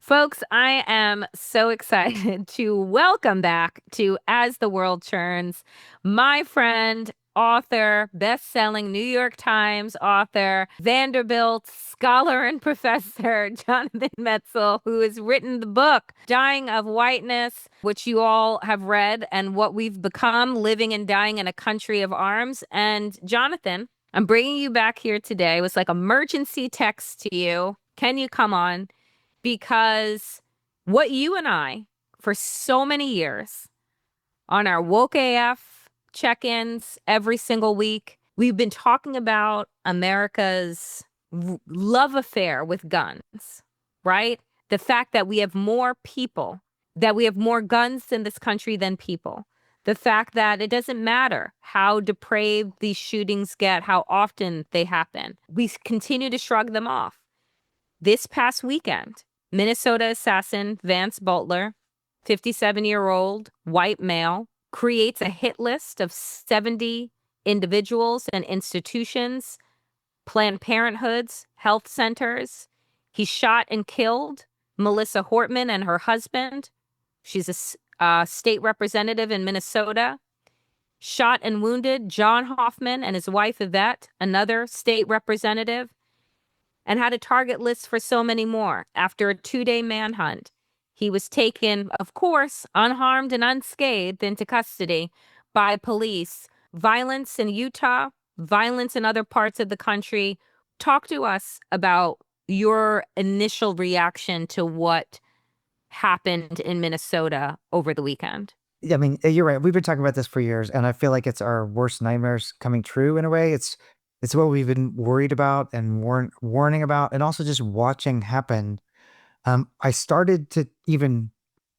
Folks, I am so excited to welcome back to As the World Churns, my friend, author, best-selling New York Times author, Vanderbilt scholar and professor, Jonathan Metzl, who has written the book, Dying of Whiteness, which you all have read, and what we've become living and dying in a country of arms. And Jonathan, I'm bringing you back here today. It was like emergency text to you. Can you come on? Because what you and I, for so many years, on our woke AF check-ins every single week, we've been talking about America's love affair with guns, right? The fact that we have more people, that we have more guns in this country than people. The fact that it doesn't matter how depraved these shootings get, how often they happen. We continue to shrug them off. This past weekend, Minnesota assassin Vance Butler, 57-year-old white male, creates a hit list of 70 individuals and institutions, Planned Parenthoods, health centers. He shot and killed Melissa Hortman and her husband. She's a state representative in Minnesota. Shot and wounded John Hoffman and his wife Yvette, another state representative, and had a target list for so many more. After a 2-day manhunt, he was taken, of course, unharmed and unscathed into custody by police. Violence in Utah, violence in other parts of the country. Talk to us about your initial reaction to what happened in Minnesota over the weekend. Yeah, I mean, you're right. We've been talking about this for years, and I feel like it's our worst nightmares coming true in a way. It's what we've been worried about and warning about, and also just watching happen. I started to even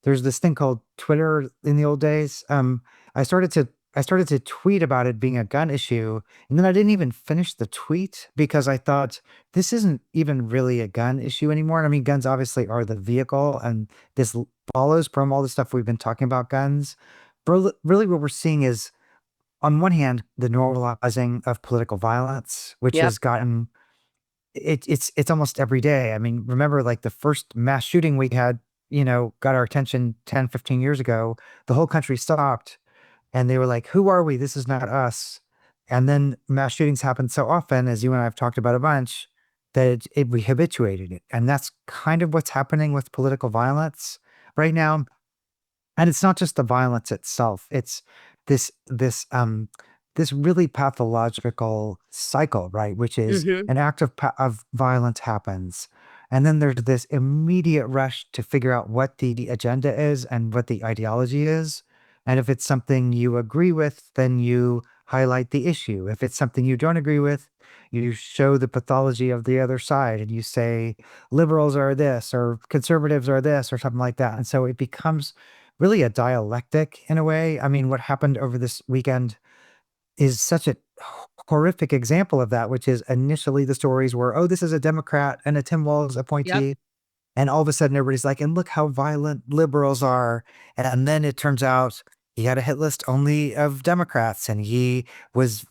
there's this thing called Twitter in the old days. I started to I started to tweet about it being a gun issue, and then I didn't even finish the tweet because I thought this isn't even really a gun issue anymore. I mean, guns obviously are the vehicle, and follows from all the stuff we've been talking about guns. But really, what we're seeing is, on one hand, the normalizing of political violence, which Yep. has gotten it's almost every day. I mean, remember like the first mass shooting we had, got our attention 10, 15 years ago. The whole country stopped and they were like, who are we? This is not us. And then mass shootings happen so often, as you and I have talked about a bunch, that we habituated it. And that's kind of what's happening with political violence right now. And it's not just the violence itself. It's this this um this really pathological cycle, right? Which is Mm-hmm. an act of violence happens, and then there's this immediate rush to figure out what the agenda is and what the ideology is. And if it's something you agree with, then you highlight the issue. If it's something you don't agree with, you show the pathology of the other side and you say liberals are this or conservatives are this or something like that. And so it becomes really a dialectic in a way. I mean, what happened over this weekend is such a horrific example of that, which is initially the stories were, oh, this is a Democrat and a Tim Walz Yep. appointee. And all of a sudden everybody's like, and look how violent liberals are. And then it turns out he had a hit list only of Democrats and he was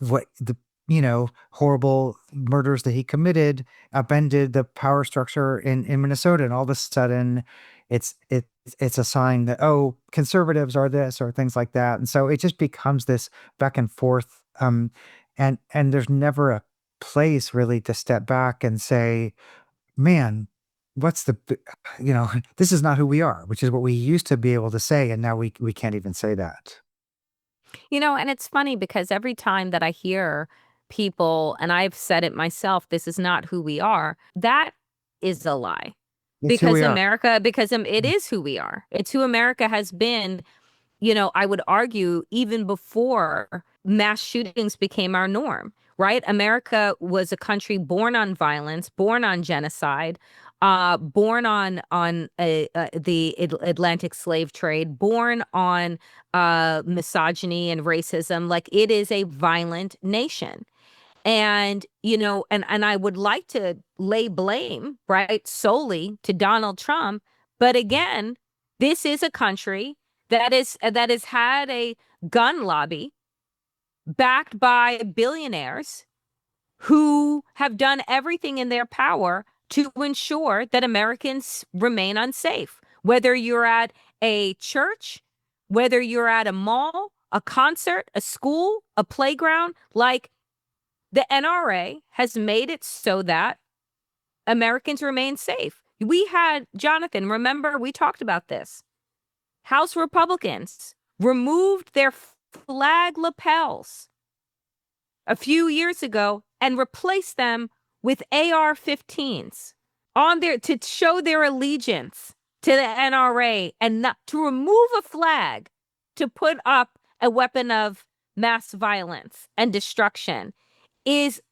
horrible murders that he committed upended the power structure in Minnesota. And all of a sudden it's a sign that, oh, conservatives are this or things like that. And so it just becomes this back and forth. And there's never a place really to step back and say, man, what's this is not who we are, which is what we used to be able to say. And now we can't even say that. And it's funny because every time that I hear people, and I've said it myself, this is not who we are, that is a lie. It's who we are. It is who we are. It's who America has been, I would argue even before mass shootings became our norm, right? America was a country born on violence, born on genocide, born on the Atlantic slave trade, born on misogyny and racism. Like it is a violent nation. And, and I would like to lay blame, right, solely to Donald Trump. But again, this is a country that has had a gun lobby backed by billionaires who have done everything in their power to ensure that Americans remain unsafe. Whether you're at a church, whether you're at a mall, a concert, a school, a playground, like the NRA has made it so that Americans remain safe. We had, Jonathan, remember we talked about this. House Republicans removed their flag lapels a few years ago and replaced them with AR-15s on there to show their allegiance to the NRA and not to remove a flag to put up a weapon of mass violence and destruction is,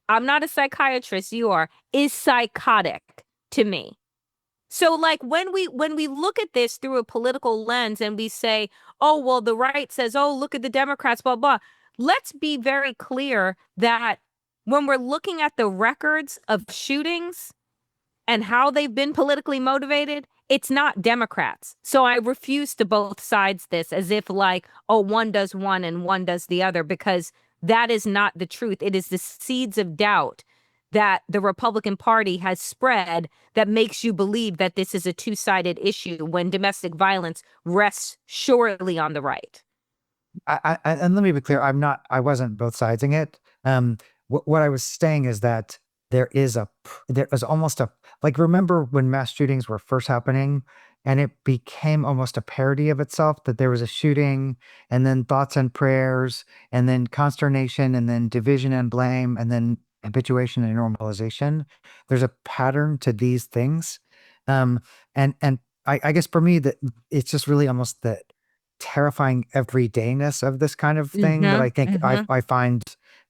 I'm not a psychiatrist, you are, is psychotic to me. So like when we look at this through a political lens and we say, oh, well, the right says, oh, look at the Democrats, blah, blah. Let's be very clear that when we're looking at the records of shootings and how they've been politically motivated, it's not Democrats. So I refuse to both sides this as if like, oh, one does one and one does the other, because that is not the truth. It is the seeds of doubt that the Republican Party has spread that makes you believe that this is a two-sided issue when domestic violence rests surely on the right. And let me be clear, I wasn't both sidesing it. What I was saying is that there is almost a, like, remember when mass shootings were first happening and it became almost a parody of itself, that there was a shooting and then thoughts and prayers and then consternation and then division and blame and then habituation and normalization. There's a pattern to these things. Um, and I guess for me that it's just really almost the terrifying everydayness of this kind of thing that Mm-hmm. I think Mm-hmm. I find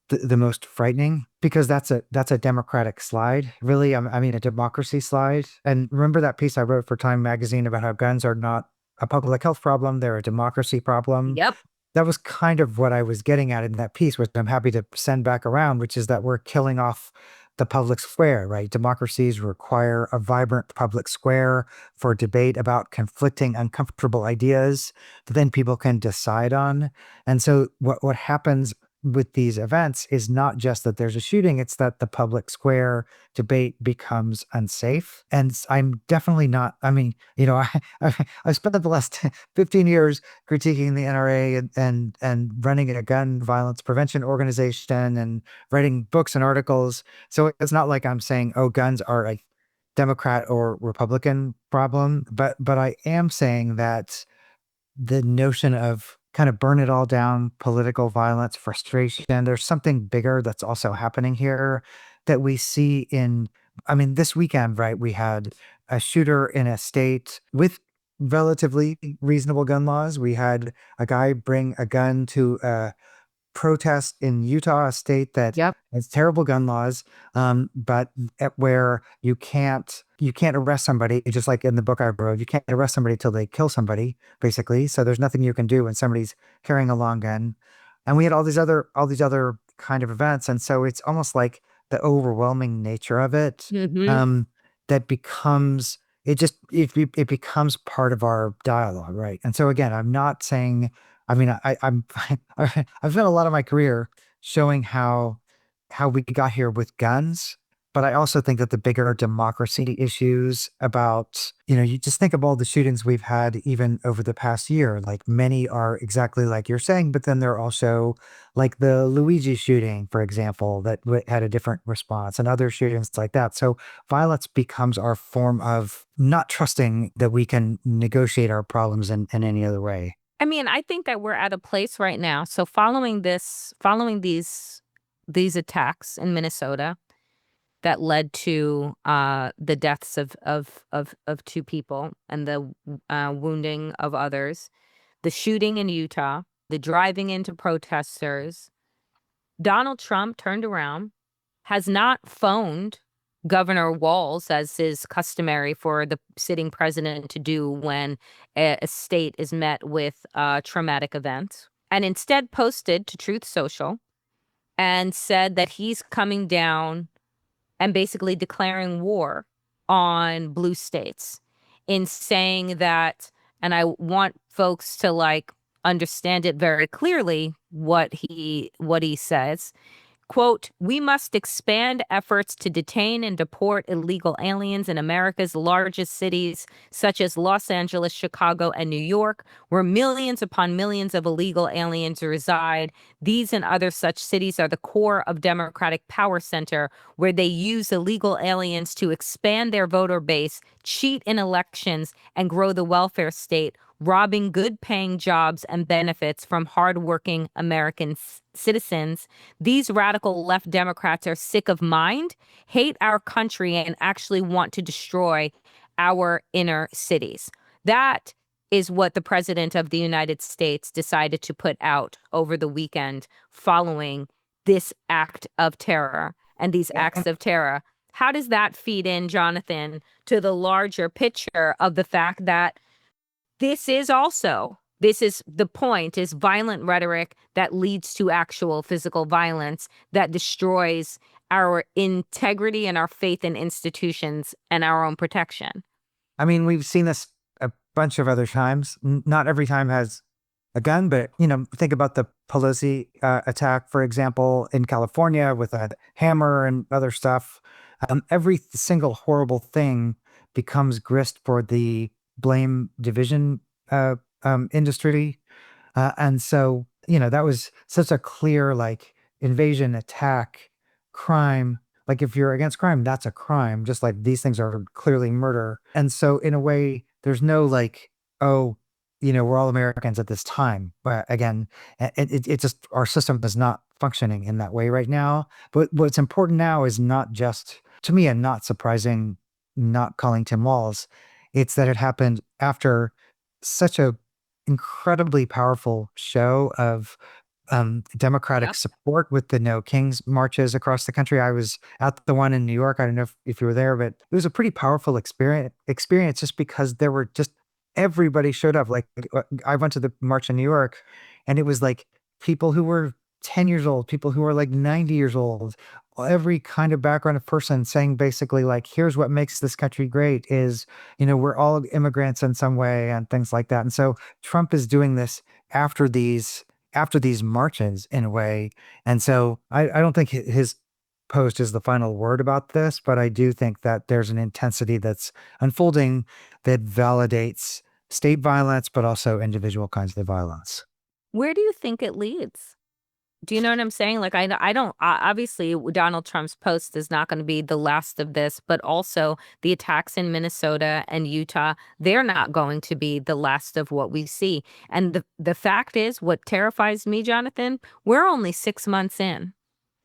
the most frightening, because that's a democratic slide, really. I mean, a democracy slide. And remember that piece I wrote for Time magazine about how guns are not a public health problem, they're a democracy problem. Yep. That was kind of what I was getting at in that piece, which I'm happy to send back around, which is that we're killing off the public square, right? Democracies require a vibrant public square for debate about conflicting, uncomfortable ideas that then people can decide on. And so what happens with these events is not just that there's a shooting, it's that the public square debate becomes unsafe. And I'm definitely not, I mean, I spent the last 15 years critiquing the NRA and running a gun violence prevention organization and writing books and articles. So it's not like I'm saying, oh, guns are a Democrat or Republican problem, but I am saying that the notion of kind of burn it all down, political violence, frustration. There's something bigger that's also happening here that we see in, I mean, this weekend, right? We had a shooter in a state with relatively reasonable gun laws. We had a guy bring a gun to a protest in Utah, a state that Yep. has terrible gun laws, but where you can't arrest somebody. Just like in the book I wrote, you can't arrest somebody till they kill somebody, basically. So there's nothing you can do when somebody's carrying a long gun. And we had all these other kind of events, and so it's almost like the overwhelming nature of it, Mm-hmm. um, that becomes it becomes part of our dialogue, right? And so again, I'm not saying, I mean, I'm I've spent a lot of my career showing how we got here with guns, but I also think that the bigger democracy issues about, you just think of all the shootings we've had even over the past year. Like, many are exactly like you're saying, but then there are also like the Luigi shooting, for example, that had a different response, and other shootings like that. So violence becomes our form of not trusting that we can negotiate our problems in any other way. I mean, I think that we're at a place right now. So following these attacks in Minnesota that led to the deaths of two people and the wounding of others, the shooting in Utah, the driving into protesters, Donald Trump turned around, has not phoned Governor Walz, as is customary for the sitting president to do when a state is met with a traumatic event, and instead posted to Truth Social and said that he's coming down and basically declaring war on blue states, in saying that, and I want folks to like understand it very clearly what he says, Quote, we must expand efforts to detain and deport illegal aliens in America's largest cities, such as Los Angeles, Chicago, and New York, where millions upon millions of illegal aliens reside. These and other such cities are the core of Democratic power center, where they use illegal aliens to expand their voter base, cheat in elections, and grow the welfare state, robbing good paying jobs and benefits from hardworking American citizens. These radical left Democrats are sick of mind, hate our country, and actually want to destroy our inner cities. That is what the president of the United States decided to put out over the weekend following this act of terror and these acts of terror. How does that feed in, Jonathan, to the larger picture of the fact that this is the point, is violent rhetoric that leads to actual physical violence that destroys our integrity and our faith in institutions and our own protection? I mean, we've seen this a bunch of other times. Not every time has a gun, but think about the Pelosi attack, for example, in California with a hammer and other stuff. Every single horrible thing becomes grist for the blame division industry. And so, that was such a clear, like, invasion, attack, crime. Like, if you're against crime, that's a crime, just like these things are clearly murder. And so, in a way, there's no like, oh, we're all Americans at this time. But again, it just, our system is not functioning in that way right now. But what's important now is not just, to me, and not surprising, not calling Tim Walz, it's that it happened after such a incredibly powerful show of Democratic Yep. support with the No Kings marches across the country. I was at the one in New York. I don't know if you were there, but it was a pretty powerful experience just because there were just everybody showed up. Like, I went to the march in New York, and it was like people who were 10 years old, people who were like 90 years old, every kind of background of person saying basically like, here's what makes this country great is, we're all immigrants in some way and things like that. And so Trump is doing this after these marches in a way. And so I don't think his post is the final word about this, but I do think that there's an intensity that's unfolding that validates state violence, but also individual kinds of violence. Where do you think it leads? Do you know what I'm saying? Like, I don't, obviously, Donald Trump's post is not going to be the last of this, but also the attacks in Minnesota and Utah, they're not going to be the last of what we see. And the fact is, what terrifies me, Jonathan, we're only 6 months in.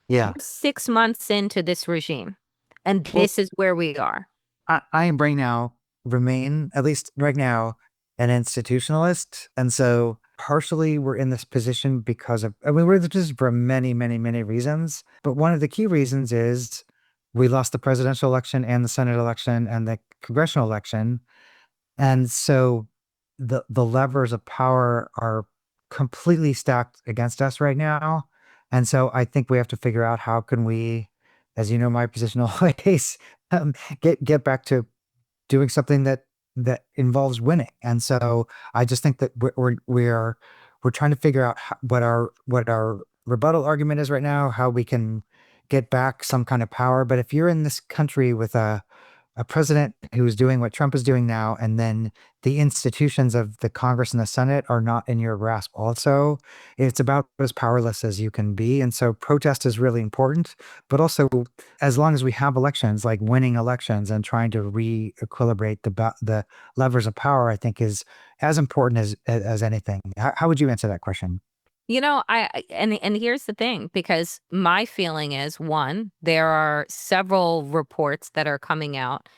Yeah. We're 6 months into this regime, and Well, this is where we are. I am right now, remain, at least right now, an institutionalist. And so partially we're in this position because of, I mean, we're in this position for many, many, many reasons. But one of the key reasons is we lost the presidential election and the Senate election and the congressional election. And so the levers of power are completely stacked against us right now. And so I think we have to figure out how can we, as you know, my position always, get back to doing something that involves winning. And so I just think that we're trying to figure out what our rebuttal argument is right now, how we can get back some kind of power. But if you're in this country with a president who's doing what Trump is doing now, and then the institutions of the Congress and the Senate are not in your grasp also, it's about as powerless as you can be. And so protest is really important, but also as long as we have elections, like winning elections and trying to re-equilibrate the levers of power, I think is as important as anything. How would you answer that question? And here's the thing, because my feeling is, one, there are several reports that are coming out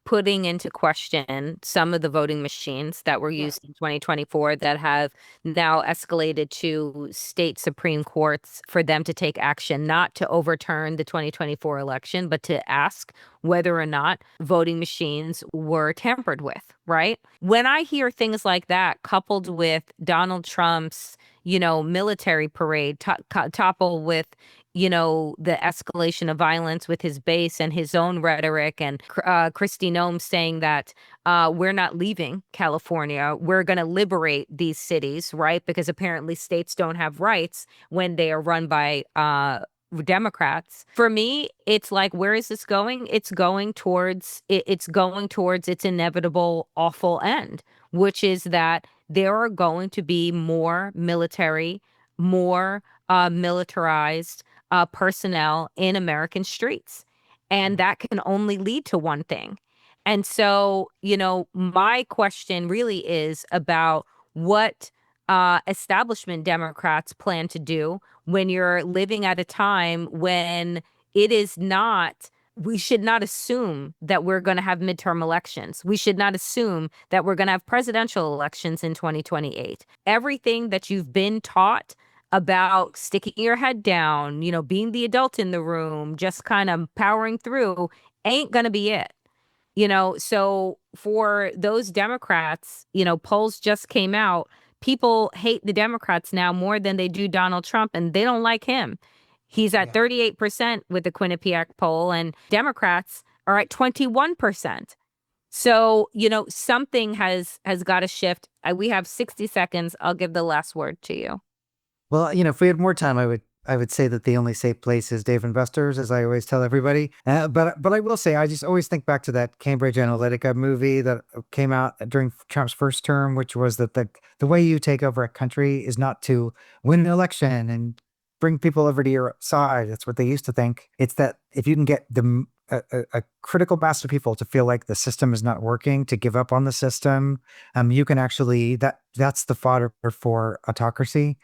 putting into question some of the voting machines that were used in 2024 that have now escalated to state Supreme Courts for them to take action, not to overturn the 2024 election, but to ask whether or not voting machines were tampered with, right? When I hear things like that, coupled with Donald Trump's, military parade, topple with, the escalation of violence with his base and his own rhetoric, and Kristi Noem saying that we're not leaving California. We're going to liberate these cities, right? Because apparently states don't have rights when they are run by Democrats. For me, it's like, where is this going? It's going towards its inevitable awful end, which is that there are going to be more military, more militarized personnel in American streets. And that can only lead to one thing. And so, my question really is about what establishment Democrats plan to do when you're living at a time when it is not, we should not assume that we're going to have midterm elections. We should not assume that we're going to have presidential elections in 2028. Everything that you've been taught about sticking your head down, being the adult in the room, just kind of powering through, ain't going to be it. So for those Democrats, polls just came out. People hate the Democrats now more than they do Donald Trump, and they don't like him. He's at Yeah. 38% with the Quinnipiac poll, and Democrats are at 21%. So, something has got to shift. We have 60 seconds. I'll give the last word to you. Well, if we had more time, I would say that the only safe place is Dave and Buster's, as I always tell everybody. But I will say, I just always think back to that Cambridge Analytica movie that came out during Trump's first term, which was that the way you take over a country is not to win an election and bring people over to your side. That's what they used to think. It's that if you can get a critical mass of people to feel like the system is not working, to give up on the system, you can actually that's the fodder for autocracy.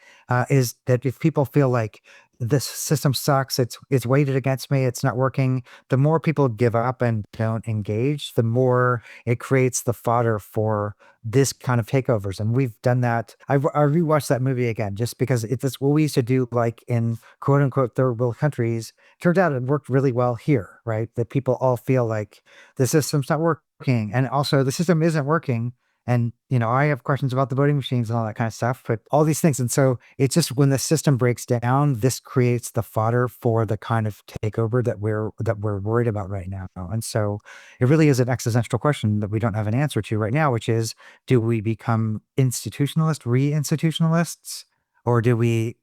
Is that if people feel like this system sucks, it's weighted against me, it's not working, the more people give up and don't engage, the more it creates the fodder for this kind of takeovers. And we've done that. I rewatched that movie again just because it's what we used to do, like in quote unquote third world countries. Turns out it worked really well here, right? That people all feel like the system's not working, and also the system isn't working. And, I have questions about the voting machines and all that kind of stuff, but all these things. And so it's just when the system breaks down, this creates the fodder for the kind of takeover that we're worried about right now. And so it really is an existential question that we don't have an answer to right now, which is, do we become re-institutionalists, or do we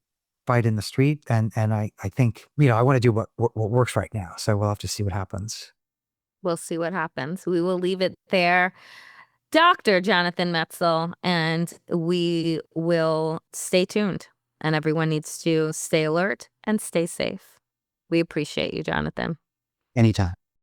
fight in the street? And I think, I want to do what works right now. So we'll have to see what happens. We'll see what happens. We will leave it there. Dr. Jonathan Metzl, and we will stay tuned. And everyone needs to stay alert and stay safe. We appreciate you, Jonathan. Anytime.